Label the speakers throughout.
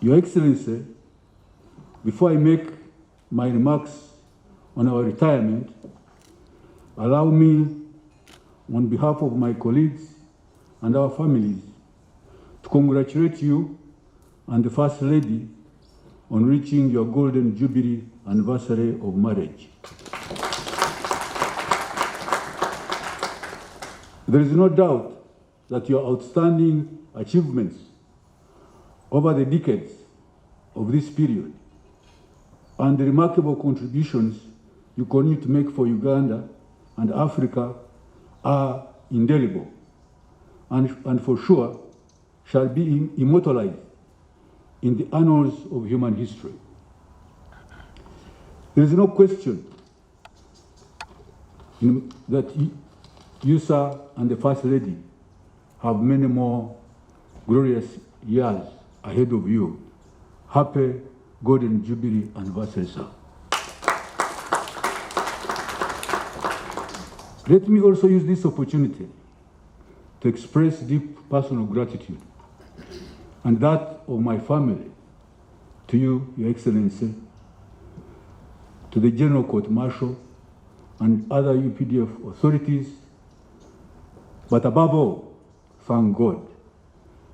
Speaker 1: Your Excellency, before I make my remarks on our retirement, allow me, on behalf of my colleagues and our families, to congratulate you and the First Lady on reaching your Golden Jubilee anniversary of marriage. There is no doubt that your outstanding achievements over the decades of this period and the remarkable contributions you continue to make for Uganda and Africa are indelible and for sure shall be immortalized in the annals of human history. There is no question that you, sir, and the First Lady have many more glorious years ahead of you. Happy Golden Jubilee anniversary, sir. Let me also use this opportunity to express deep personal gratitude and that of my family to you, Your Excellency, to the General Court Martial and other UPDF authorities, but above all, thank God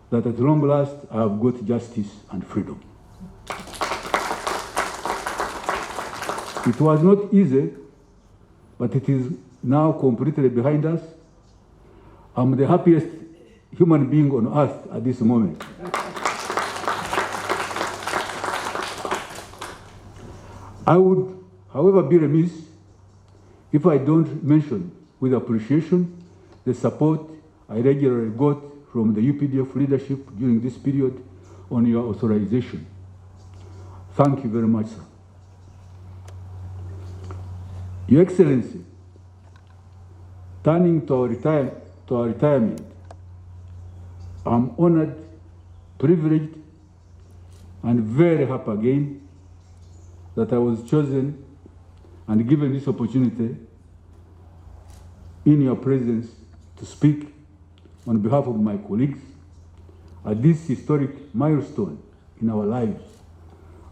Speaker 1: that at long last I have got justice and freedom. It was not easy, but it is now completely behind us. I'm the happiest human being on earth at this moment. I would, however, be remiss if I don't mention with appreciation the support I regularly got from the UPDF leadership during this period on your authorization. Thank you very much, sir. Your Excellency, turning to our retirement, I'm honored, privileged, and very happy again that I was chosen and given this opportunity in your presence to speak on behalf of my colleagues at this historic milestone in our lives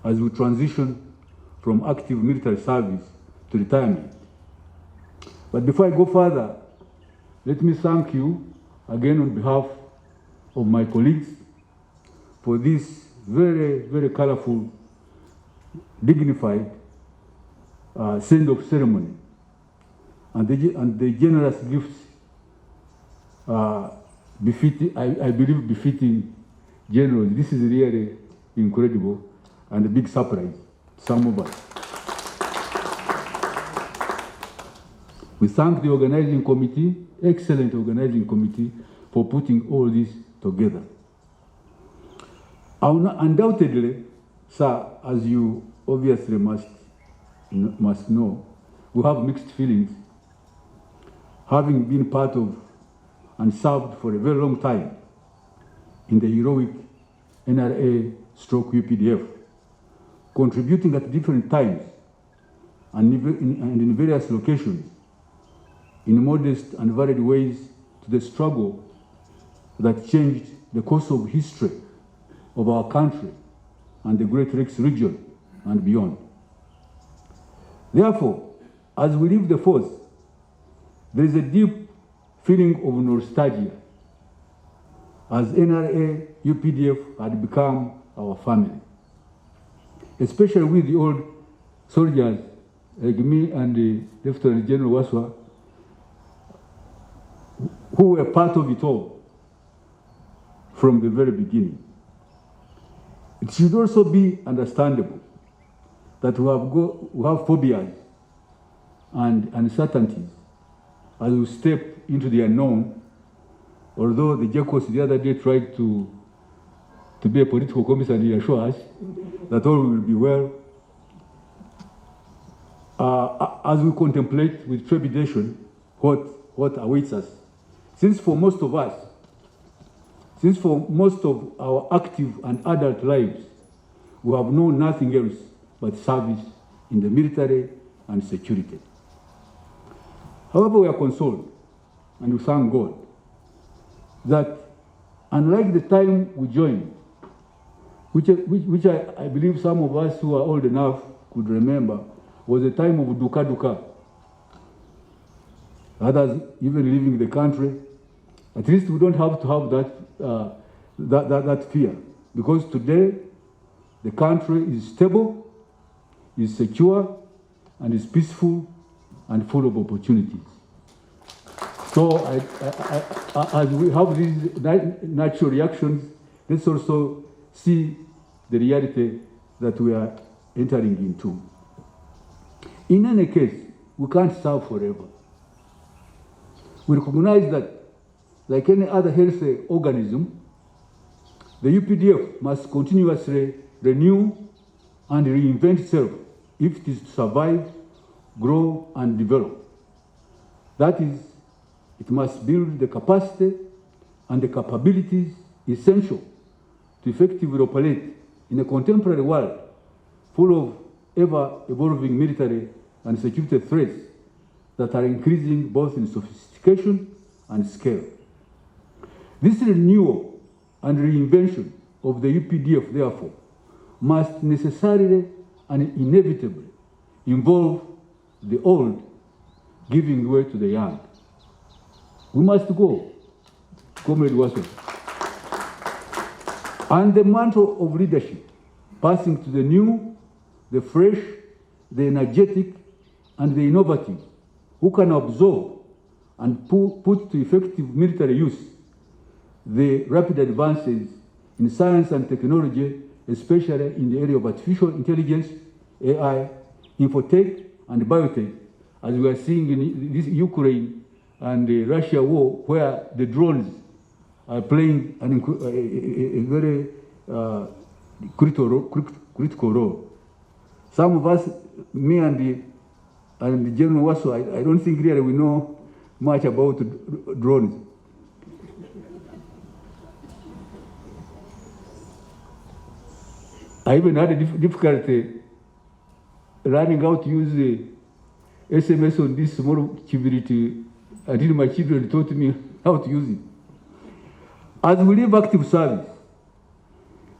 Speaker 1: as we transition from active military service to retirement. But before I go further, let me thank you again on behalf of my colleagues for this very, very colorful, dignified send-off ceremony and the generous gifts befitting, I believe, befitting generals. This is really incredible and a big surprise to some of us. We thank the organizing committee, excellent organizing committee, for putting all this together. Undoubtedly, sir, as you obviously must know, we have mixed feelings, having been part of and served for a very long time in the heroic NRA/UPDF, contributing at different times and in various locations in modest and varied ways to the struggle that changed the course of history of our country and the Great Lakes region and beyond. Therefore, as we leave the force, there is a deep feeling of nostalgia as NRA UPDF had become our family, especially with the old soldiers like me and the Lieutenant General Waswa, who were part of it all from the very beginning. It should also be understandable that we have phobias and uncertainties as we step into the unknown, although the Jacobs the other day tried to be a political commissar and reassure us that all will be well. As we contemplate with trepidation what awaits us. Since for most of our active and adult lives, we have known nothing else but service in the military and security. However, we are consoled and we thank God that unlike the time we joined, which I believe some of us who are old enough could remember, was a time of duka duka. Others even leaving the country. At least we don't have to have that fear, because today the country is stable, is secure, and is peaceful and full of opportunities. So as we have these natural reactions, let's also see the reality that we are entering into. In any case, we can't serve forever. We recognize that, like any other healthy organism, the UPDF must continuously renew and reinvent itself if it is to survive, grow, and develop. That is, it must build the capacity and the capabilities essential to effectively operate in a contemporary world full of ever-evolving military and security threats that are increasing both in sophistication and scale. This renewal and reinvention of the UPDF, therefore, must necessarily and inevitably involve the old giving way to the young. We must go, Comrade Watson. And the mantle of leadership, passing to the new, the fresh, the energetic, and the innovative, who can absorb and put to effective military use the rapid advances in science and technology, especially in the area of artificial intelligence, AI, infotech, and biotech, as we are seeing in this Ukraine and the Russia war, where the drones are playing a very critical role. Some of us, me and General Wasso, I don't think really we know much about drones. I even had a difficulty learning how to use the SMS on this small kibiriti until my children taught me how to use it. As we leave active service,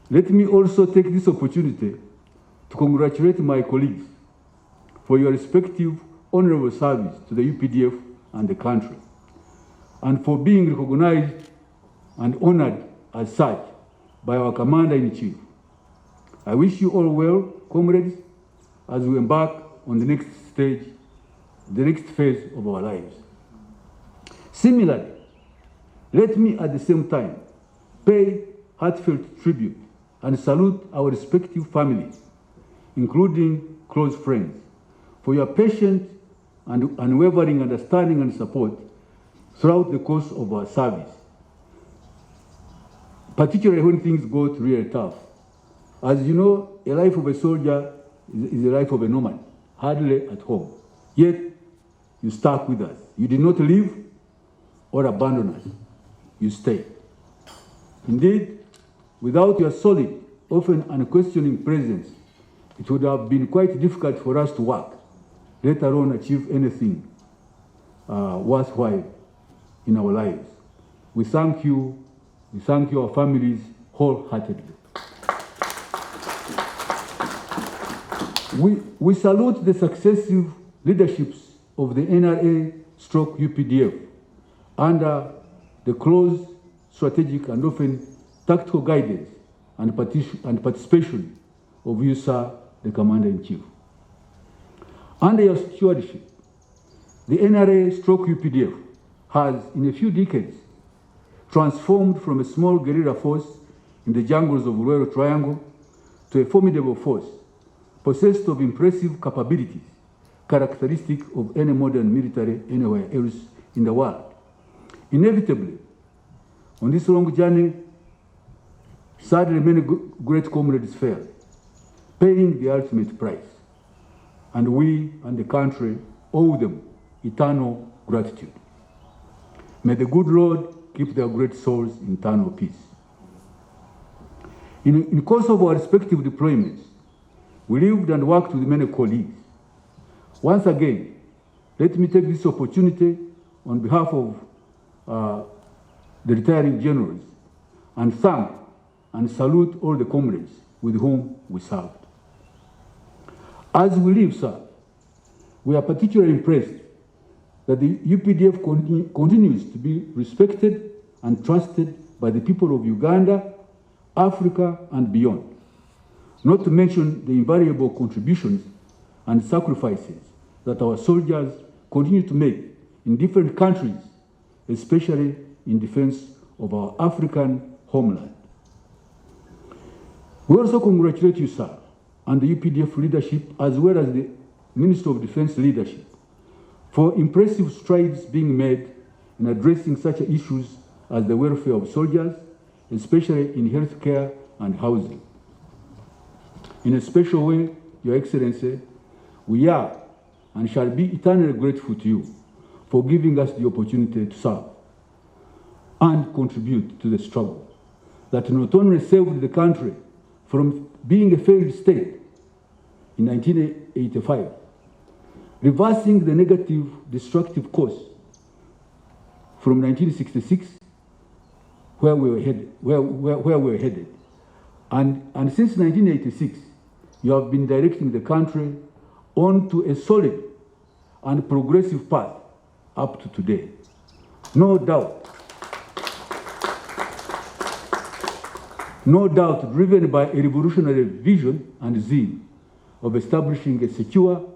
Speaker 1: let me also take this opportunity to congratulate my colleagues for your respective honorable service to the UPDF and the country, and for being recognized and honored as such by our Commander-in-Chief. I wish you all well, comrades, as we embark on the next stage, the next phase of our lives. Similarly, let me at the same time pay heartfelt tribute and salute our respective families, including close friends, for your patient and unwavering understanding and support throughout the course of our service, particularly when things got really tough. As you know, a life of a soldier is a life of a nomad, hardly at home. Yet, you stuck with us. You did not leave or abandon us. You stayed. Indeed, without your solid, often unquestioning presence, it would have been quite difficult for us to work, let alone achieve anything worthwhile in our lives. We thank you, our families, wholeheartedly. We salute the successive leaderships of the NRA/UPDF under the close strategic and often tactical guidance and participation of you, sir, the Commander-in-Chief. Under your stewardship, the NRA/UPDF has, in a few decades, transformed from a small guerrilla force in the jungles of Royal Triangle to a formidable force possessed of impressive capabilities, characteristic of any modern military anywhere else in the world. Inevitably, on this long journey, sadly many great comrades failed, paying the ultimate price. And we and the country owe them eternal gratitude. May the good Lord keep their great souls in eternal peace. In the course of our respective deployments, we lived and worked with many colleagues. Once again, let me take this opportunity on behalf of the retiring generals and thank and salute all the comrades with whom we served. As we leave, sir, we are particularly impressed that the UPDF continues to be respected and trusted by the people of Uganda, Africa, and beyond, not to mention the invariable contributions and sacrifices that our soldiers continue to make in different countries, especially in defense of our African homeland. We also congratulate you, sir, and the UPDF leadership, as well as the Minister of Defense leadership, for impressive strides being made in addressing such issues as the welfare of soldiers, especially in healthcare and housing. In a special way, Your Excellency, we are and shall be eternally grateful to you for giving us the opportunity to serve and contribute to the struggle that not only saved the country from being a failed state in 1985, reversing the negative destructive course from 1966 where we were headed. And since 1986, you have been directing the country onto a solid and progressive path up to today. No doubt, driven by a revolutionary vision and zeal of establishing a secure,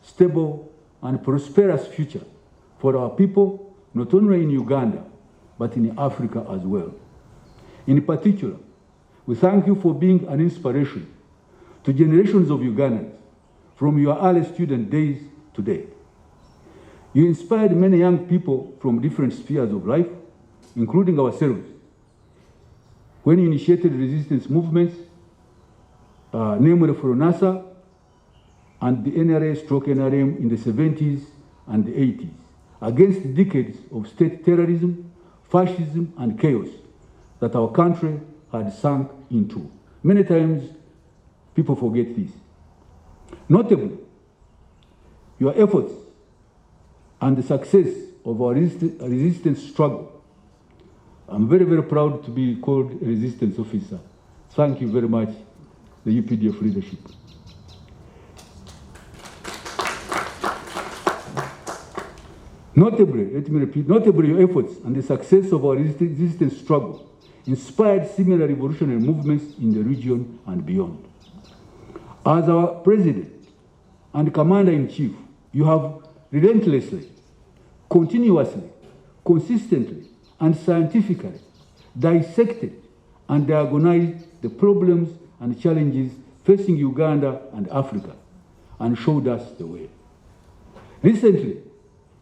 Speaker 1: stable, and prosperous future for our people, not only in Uganda, but in Africa as well. In particular, we thank you for being an inspiration to generations of Ugandans from your early student days to date. You inspired many young people from different spheres of life, including ourselves, when you initiated resistance movements, namely for NASA and the NRA/NRM in the 70s and the 80s, against decades of state terrorism, fascism, and chaos that our country had sunk into. Many times, people forget this. Notably, your efforts and the success of our resistance struggle. I'm very, very proud to be called a resistance officer. Thank you very much, the UPDF leadership. Notably, let me repeat, notably your efforts and the success of our resistance struggle inspired similar revolutionary movements in the region and beyond. As our president and commander-in-chief, you have relentlessly, continuously, consistently, and scientifically dissected and diagonized the problems and challenges facing Uganda and Africa and showed us the way. Recently,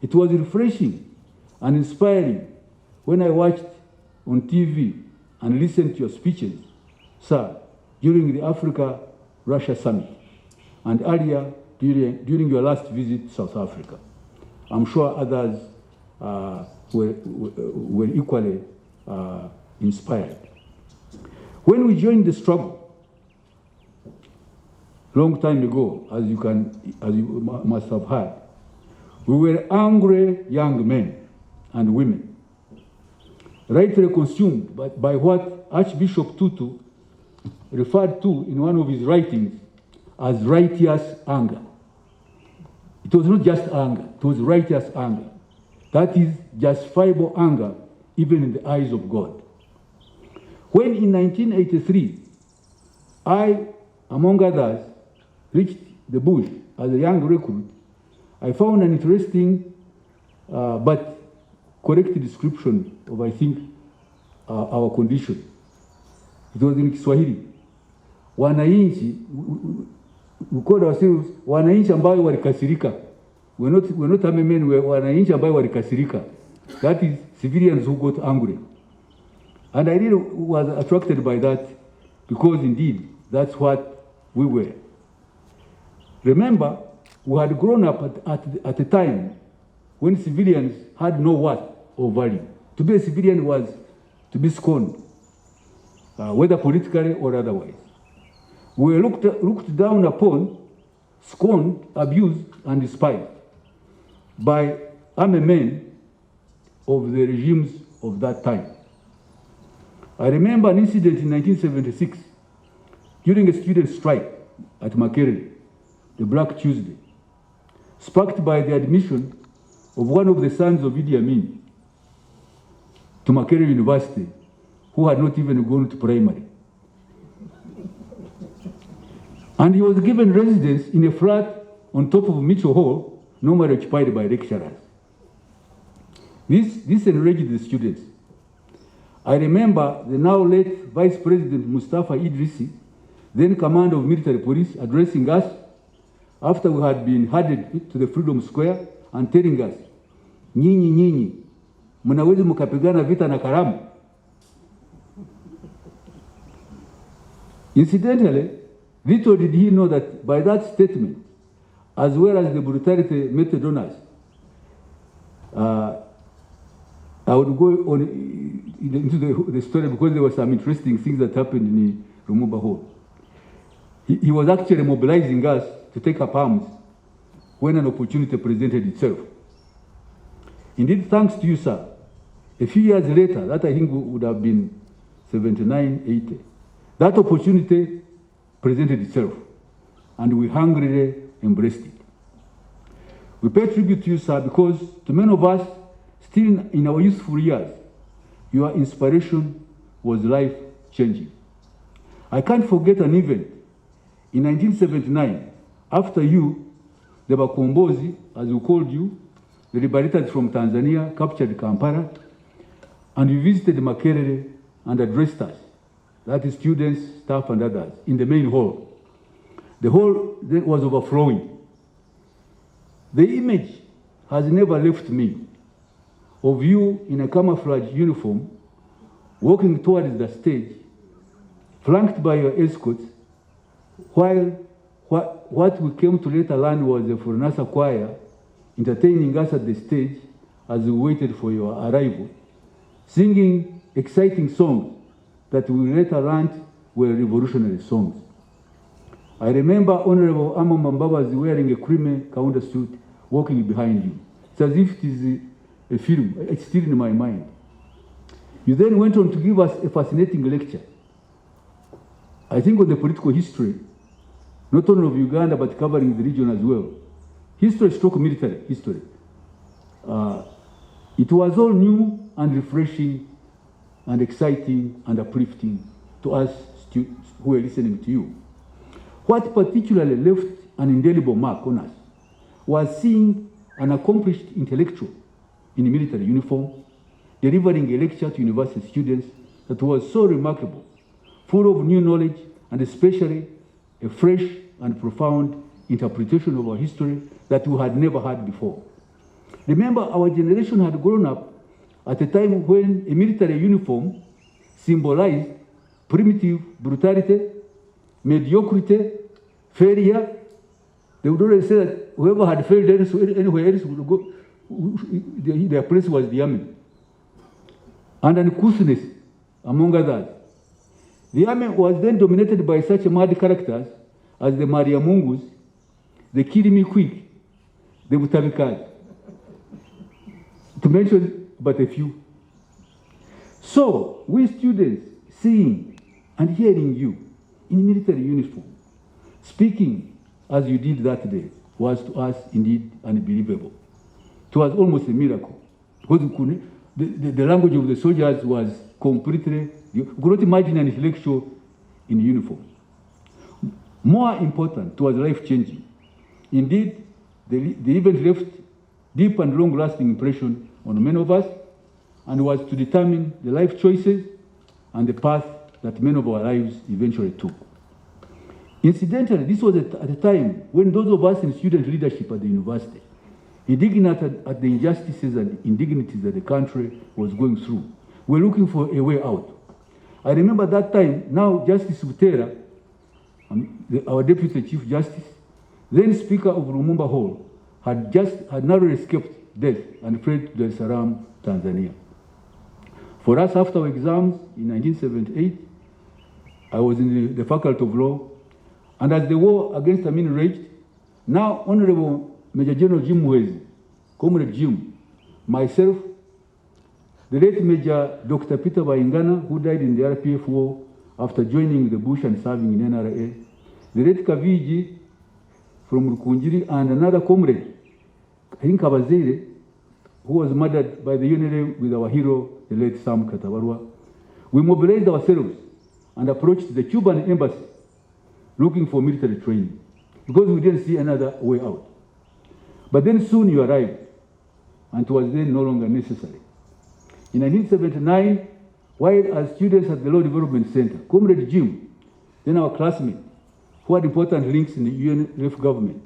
Speaker 1: it was refreshing and inspiring when I watched on TV and listened to your speeches, sir, during the Africa-Russia summit and earlier during your last visit to South Africa. I'm sure others were equally inspired. When we joined the struggle, long time ago, as you must have heard, we were angry young men and women, rightly consumed by what Archbishop Tutu referred to in one of his writings as righteous anger. It was not just anger, it was righteous anger. That is justifiable anger, even in the eyes of God. When in 1983, I, among others, reached the bush as a young recruit, I found an interesting but correct description of, I think, our condition. It was in Kiswahili. Wananchi, we called ourselves wananchi ambayo walikasirika. We're not army men, we're wananchi ambayo walikasirika. That is civilians who got angry. And I really was attracted by that because indeed that's what we were. Remember, we had grown up at a time when civilians had no worth or value. To be a civilian was to be scorned, whether politically or otherwise. We were looked down upon, scorned, abused, and despised by army men of the regimes of that time. I remember an incident in 1976 during a student strike at Makerere, the Black Tuesday, sparked by the admission of one of the sons of Idi Amin to Makerere University, who had not even gone to primary. And he was given residence in a flat on top of Mitchell Hall, normally occupied by lecturers. This enraged the students. I remember the now late Vice President Mustafa Idrisi, then Commander of Military Police, addressing us after we had been headed to the Freedom Square and telling us, nyinyi, mnaweza mkapigana vita na karamu. Incidentally, little did he know that by that statement, as well as the brutality meted on us, I would go on into the story because there were some interesting things that happened in Lumumba Hall. He was actually mobilizing us to take up arms when an opportunity presented itself. Indeed, thanks to you, sir, a few years later, that I think would have been 79, 80, that opportunity presented itself, and we hungrily embraced it. We pay tribute to you, sir, because to many of us, still in our youthful years, your inspiration was life-changing. I can't forget an event in 1979. After you, the Bakombozi, as we called you, the liberators from Tanzania, captured Kampala, and you visited Makerere and addressed us, that is students, staff, and others, in the main hall. The hall then was overflowing. The image has never left me of you in a camouflage uniform, walking towards the stage, flanked by your escorts, while what we came to later learn was a Furnasa choir entertaining us at the stage as we waited for your arrival, singing exciting songs that we later learned were revolutionary songs. I remember Honorable Amama Mbabazi wearing a creamy Kaunda suit, walking behind you. It's as if it is a film. It's still in my mind. You then went on to give us a fascinating lecture, I think, on the political history, not only of Uganda, but covering the region as well. History stroke military history. It was all new and refreshing and exciting and uplifting to us students who were listening to you. What particularly left an indelible mark on us was seeing an accomplished intellectual in a military uniform delivering a lecture to university students that was so remarkable, full of new knowledge, and especially a fresh and profound interpretation of our history that we had never had before. Remember, our generation had grown up at a time when a military uniform symbolized primitive brutality, mediocrity, failure. They would always say that whoever had failed anywhere else would go, their place was the army. And uncouthness, among others. The army was then dominated by such mad characters as the Maria Mungus, the Kill Me Quick, the Butabikas, to mention but a few. So, we students, seeing and hearing you in military uniform, speaking as you did that day, was to us indeed unbelievable. It was almost a miracle, because the language of the soldiers was completely, you could not imagine an intellectual in uniform. More important, it was life-changing. Indeed, the event left deep and long-lasting impression on many of us, and was to determine the life choices and the path that many of our lives eventually took. Incidentally, this was at a time when those of us in student leadership at the university, indignant at the injustices and indignities that the country was going through, were looking for a way out. I remember that time, now Justice Butera, our Deputy Chief Justice, then Speaker of Lumumba Hall, had narrowly escaped death and fled to Dar es Salaam, Tanzania. For us, after our exams in 1978, I was in the Faculty of Law, and as the war against Amin raged, now Honorable Major General Jim Mwezi, Comrade Jim, myself, the late Major Dr. Peter Bayingana, who died in the RPF war, after joining the bush and serving in NRA, the late Kaviji from Rukungiri and another comrade, I think Kabazere, who was murdered by the UNLA with our hero, the late Sam Katabarwa, we mobilized ourselves and approached the Cuban embassy looking for military training because we didn't see another way out. But then soon you arrived, and it was then no longer necessary. In 1979, while as students at the Law Development Center, Comrade Jim, then our classmate, who had important links in the UNF government,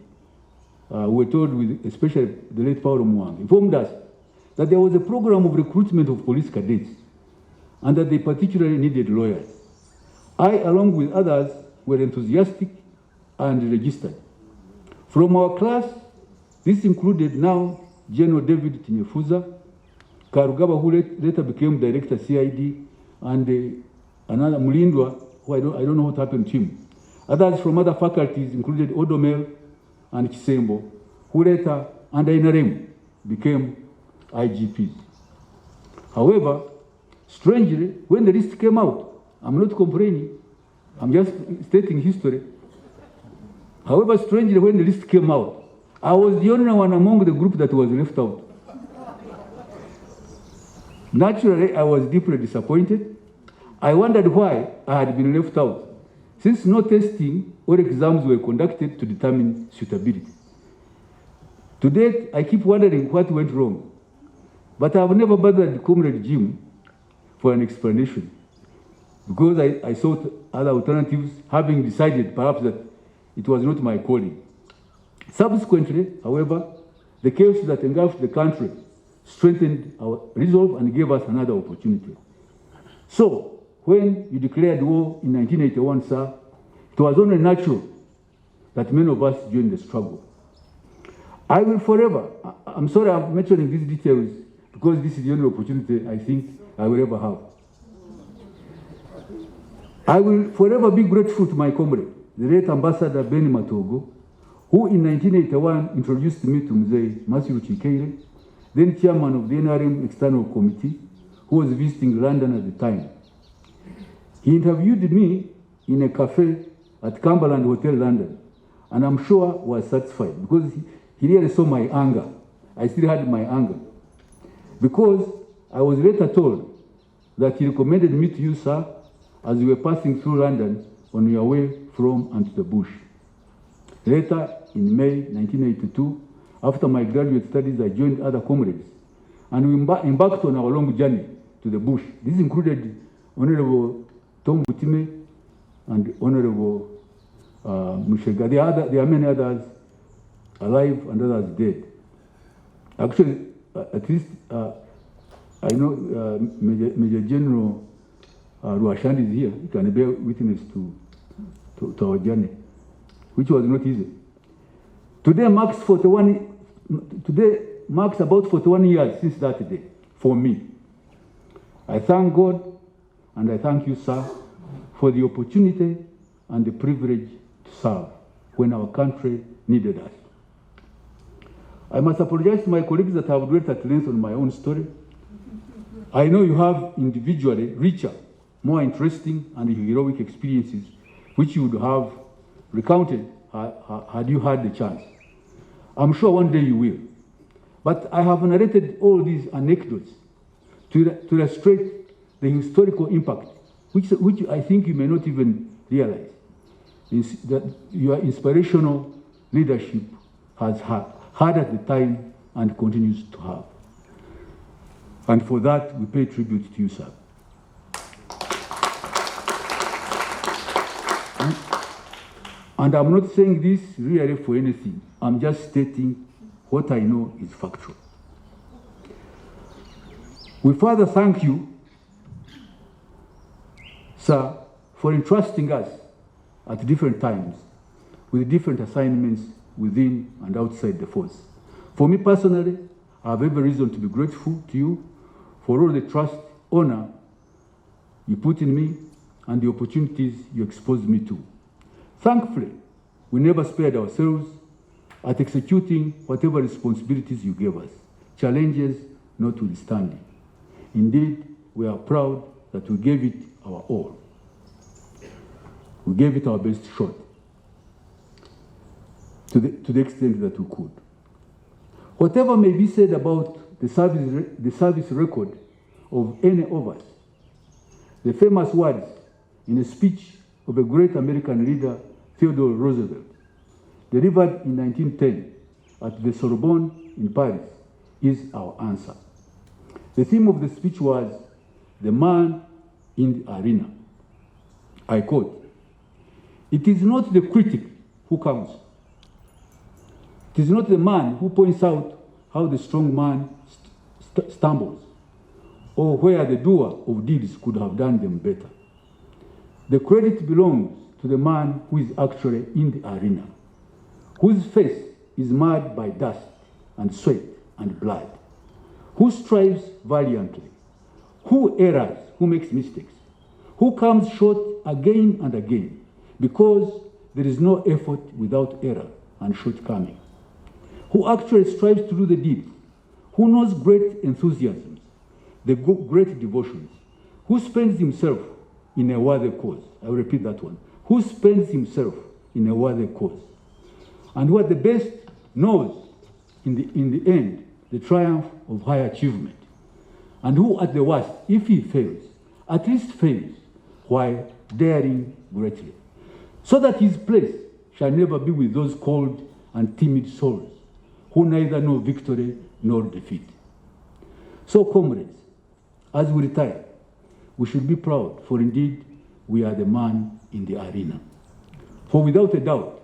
Speaker 1: we were told, with especially the late Paulo Mwang, informed us that there was a program of recruitment of police cadets and that they particularly needed lawyers. I, along with others, were enthusiastic and registered. From our class, this included now General David Tinyefuza, Karugaba, who later became Director CID, and another Mulindwa, who I don't know what happened to him. Others from other faculties included Odomel and Kisembo, who later, under NRM, became IGPs. However, strangely, when the list came out, I'm not complaining, I'm just stating history. However, strangely, when the list came out, I was the only one among the group that was left out. Naturally, I was deeply disappointed. I wondered why I had been left out, since no testing or exams were conducted to determine suitability. To date, I keep wondering what went wrong, but I have never bothered Comrade Jim for an explanation, because I sought other alternatives, having decided perhaps that it was not my calling. Subsequently, however, the chaos that engulfed the country strengthened our resolve and gave us another opportunity. So, when you declared war in 1981, sir, it was only natural that many of us joined the struggle. I will forever, I'm sorry I'm mentioning these details because this is the only opportunity I think I will ever have. I will forever be grateful to my comrade, the late Ambassador Benny Matogo, who in 1981 introduced me to Mzee Matthew Chikeire, then chairman of the NRM External Committee, who was visiting London at the time. He interviewed me in a cafe at Cumberland Hotel, London, and I'm sure was satisfied because he really saw my anger. I still had my anger. Because I was later told that he recommended me to you, sir, as we were passing through London on your way from and to the bush. Later, in May 1982, after my graduate studies, I joined other comrades, and we embarked on our long journey to the bush. This included Honorable Tom Butime and Honorable Mushega. There are many others alive and others dead. Actually, at least I know Major General Ruashand is here. He can bear witness to our journey, which was not easy. Today marks about 41 years since that day for me. I thank God and I thank you, sir, for the opportunity and the privilege to serve when our country needed us. I must apologize to my colleagues that I have dwelt at length on my own story. I know you have individually richer, more interesting and heroic experiences which you would have recounted had you had the chance. I'm sure one day you will. But I have narrated all these anecdotes to illustrate the historical impact, which I think you may not even realize, is that your inspirational leadership has had at the time and continues to have. And for that, we pay tribute to you, sir. And I'm not saying this really for anything. I'm just stating what I know is factual. We further thank you, sir, for entrusting us at different times with different assignments within and outside the force. For me personally, I have every reason to be grateful to you for all the trust, honor you put in me and the opportunities you exposed me to. Thankfully, we never spared ourselves at executing whatever responsibilities you gave us, challenges notwithstanding. Indeed, we are proud that we gave it our all. We gave it our best shot to the extent that we could. Whatever may be said about the service record of any of us, the famous words in a speech of a great American leader, Theodore Roosevelt, delivered in 1910 at the Sorbonne in Paris, is our answer. The theme of the speech was the man in the arena. I quote, "It is not the critic who counts. It is not the man who points out how the strong man stumbles, or where the doer of deeds could have done them better. The credit belongs to the man who is actually in the arena, whose face is marred by dust and sweat and blood, who strives valiantly, who errs, who makes mistakes, who comes short again and again, because there is no effort without error and shortcoming, who actually strives to do the deed, who knows great enthusiasms, the great devotions, who spends himself in a worthy cause." I will repeat that one. Who spends himself in a worthy cause, and who at the best knows in the end the triumph of high achievement, and who at the worst, if he fails, at least fails while daring greatly, so that his place shall never be with those cold and timid souls who neither know victory nor defeat. So, comrades, as we retire, we should be proud, for indeed we are the man in the arena. For without a doubt,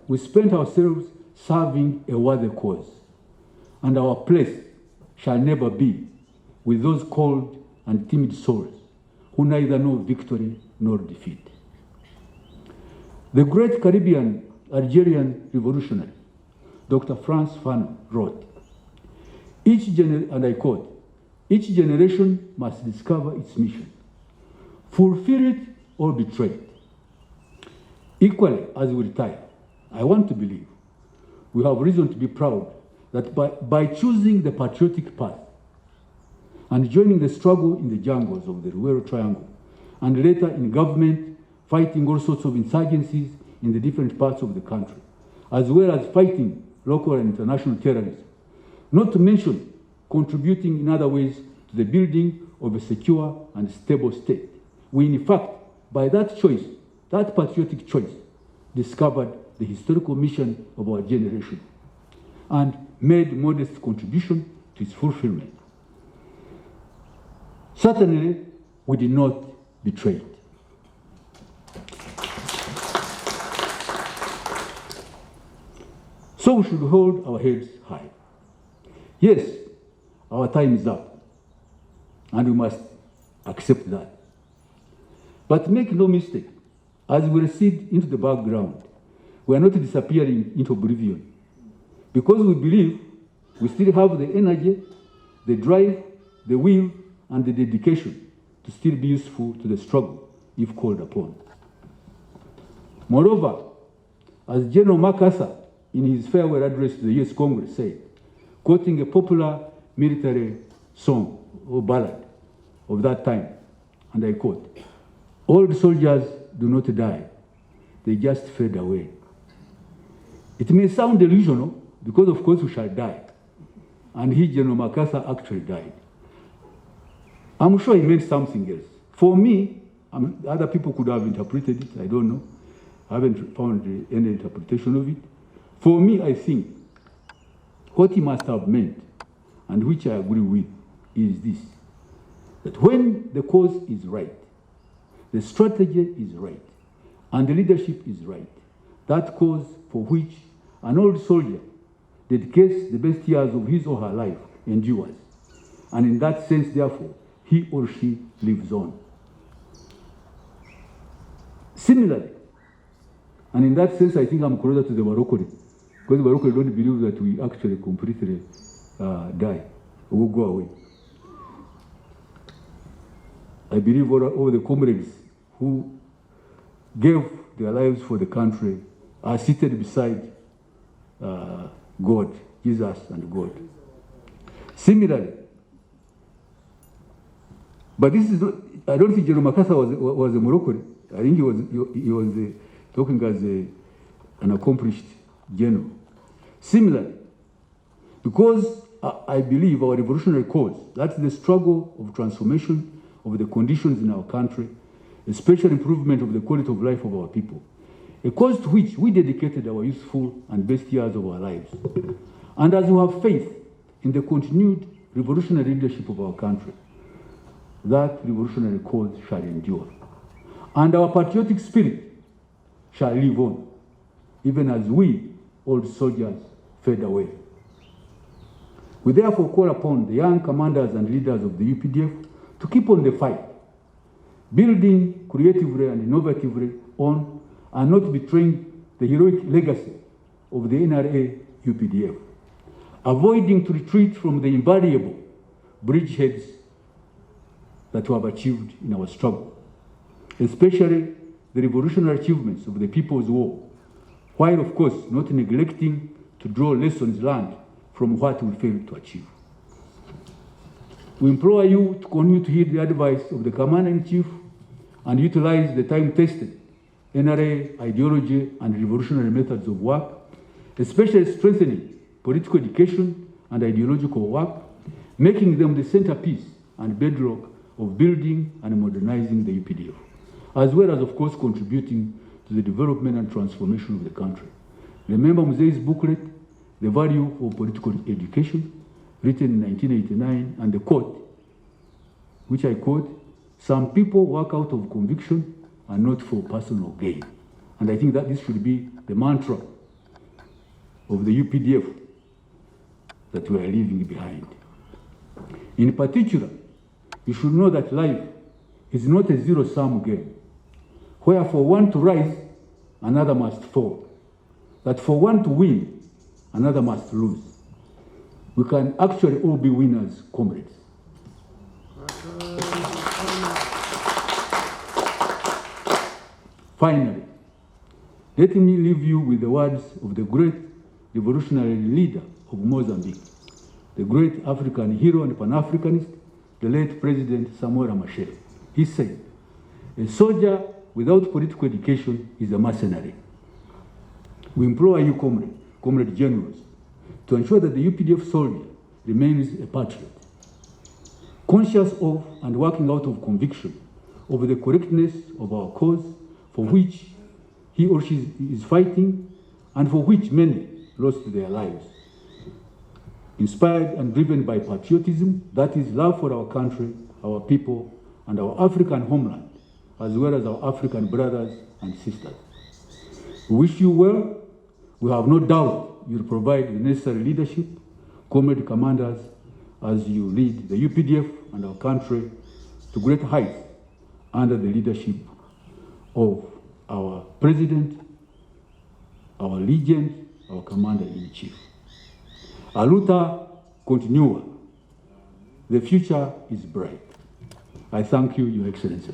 Speaker 1: we spent ourselves serving a worthy cause, and our place shall never be with those cold and timid souls who neither know victory nor defeat. The great Caribbean Algerian revolutionary, Dr. Frantz Fanon, wrote, and I quote, "Each generation must discover its mission, fulfill it or betray it." Equally, as we retire, I want to believe we have reason to be proud that by choosing the patriotic path and joining the struggle in the jungles of the Rural Triangle, and later in government, fighting all sorts of insurgencies in the different parts of the country, as well as fighting local and international terrorism, not to mention contributing in other ways to the building of a secure and stable state. We, in fact, by that choice, that patriotic choice, discovered the historical mission of our generation and made modest contribution to its fulfillment. Certainly, we did not betray it. So we should hold our heads high. Yes, our time is up, and we must accept that. But make no mistake, as we recede into the background, we are not disappearing into oblivion, because we believe we still have the energy, the drive, the will, and the dedication to still be useful to the struggle if called upon. Moreover, as General MacArthur in his farewell address to the US Congress said, quoting a popular military song or ballad of that time, and I quote, "Old soldiers do not die, they just fade away." It may sound delusional, because of course we shall die. And he, General MacArthur, actually died. I'm sure he meant something else. For me, other people could have interpreted it, I don't know. I haven't found any interpretation of it. For me, I think what he must have meant, and which I agree with, is this: that when the cause is right, the strategy is right, and the leadership is right, that cause for which an old soldier dedicates the best years of his or her life endures, and in that sense, therefore, he or she lives on. Similarly, and in that sense, I think I'm closer to the Barokore, because the Barokore don't believe that we actually completely die or will go away. I believe all the comrades who gave their lives for the country are seated beside God, Jesus and God. Similarly, But this is not, I don't think General MacArthur was a Moroccan. I think he was talking as an accomplished general. Similarly, because I believe our revolutionary cause, that's the struggle of transformation of the conditions in our country, especially improvement of the quality of life of our people, a cause to which we dedicated our youthful and best years of our lives. And as we have faith in the continued revolutionary leadership of our country, that revolutionary cause shall endure. And our patriotic spirit shall live on, even as we, old soldiers, fade away. We therefore call upon the young commanders and leaders of the UPDF to keep on the fight, building creatively and innovatively on, and not betraying the heroic legacy of the NRA UPDF, avoiding to retreat from the invariable bridgeheads that we have achieved in our struggle, especially the revolutionary achievements of the People's War, while of course not neglecting to draw lessons learned from what we failed to achieve. We implore you to continue to heed the advice of the Commander-in-Chief and utilize the time-tested NRA ideology and revolutionary methods of work, especially strengthening political education and ideological work, making them the centerpiece and bedrock of building and modernizing the UPDF, as well as, of course, contributing to the development and transformation of the country. Remember Muze's booklet, The Value of Political Education, written in 1989, and the quote, which I quote, "Some people work out of conviction and not for personal gain." And I think that this should be the mantra of the UPDF that we are leaving behind. In particular, you should know that life is not a zero-sum game, where for one to rise, another must fall. That for one to win, another must lose. We can actually all be winners, comrades. Finally, let me leave you with the words of the great revolutionary leader of Mozambique, the great African hero and Pan-Africanist, the late President Samora Machel. He said, "A soldier without political education is a mercenary." We implore you, comrade generals, to ensure that the UPDF soldier remains a patriot, conscious of and working out of conviction of the correctness of our cause, for which he or she is fighting and for which many lost their lives. Inspired and driven by patriotism, that is love for our country, our people, and our African homeland, as well as our African brothers and sisters. We wish you well. We have no doubt you'll provide the necessary leadership, comrade commanders, as you lead the UPDF and our country to great heights under the leadership of our President, our legend, our Commander-in-Chief. A luta continua. The future is bright. I thank you, Your Excellency.